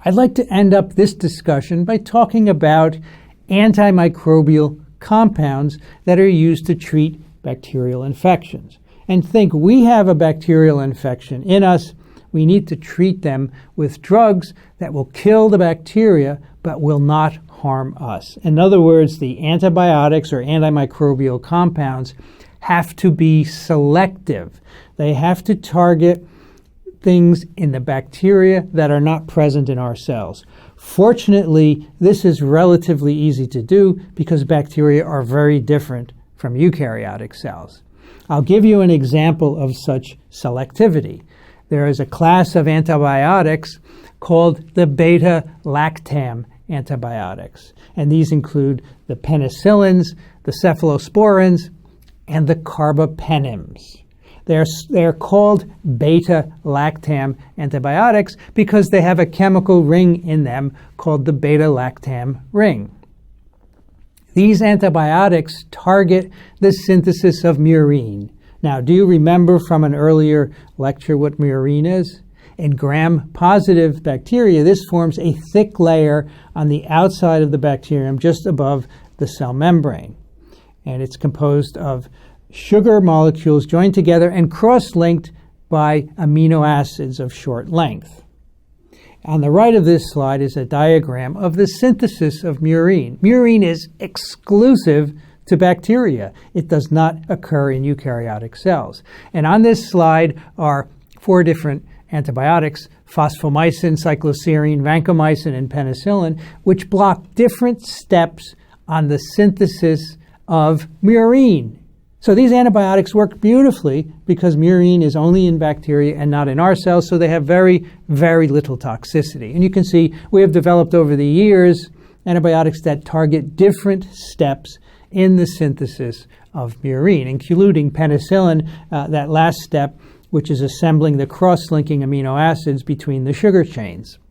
I'd like to end up this discussion by talking about antimicrobial compounds that are used to treat bacterial infections. And think we have a bacterial infection in us. We need to treat them with drugs that will kill the bacteria but will not harm us. In other words, the antibiotics or antimicrobial compounds have to be selective. They have to target things in the bacteria that are not present in our cells. Fortunately, this is relatively easy to do because bacteria are very different from eukaryotic cells. I'll give you an example of such selectivity. There is a class of antibiotics called the beta-lactam antibiotics, and these include the penicillins, the cephalosporins, and the carbapenems. They're called beta-lactam antibiotics because they have a chemical ring in them called the beta-lactam ring. These antibiotics target the synthesis of murine. Now, do you remember from an earlier lecture what murine is? In gram-positive bacteria, this forms a thick layer on the outside of the bacterium just above the cell membrane. And it's composed of sugar molecules joined together and cross-linked by amino acids of short length. On the right of this slide is a diagram of the synthesis of murine. Murine is exclusive to bacteria. It does not occur in eukaryotic cells. And on this slide are 4 different antibiotics: phosphomycin, cycloserine, vancomycin, and penicillin, which block different steps on the synthesis of murine. So these antibiotics work beautifully because murine is only in bacteria and not in our cells, so they have very, very little toxicity. And you can see we have developed over the years antibiotics that target different steps in the synthesis of murine, including penicillin, that last step, which is assembling the cross-linking amino acids between the sugar chains.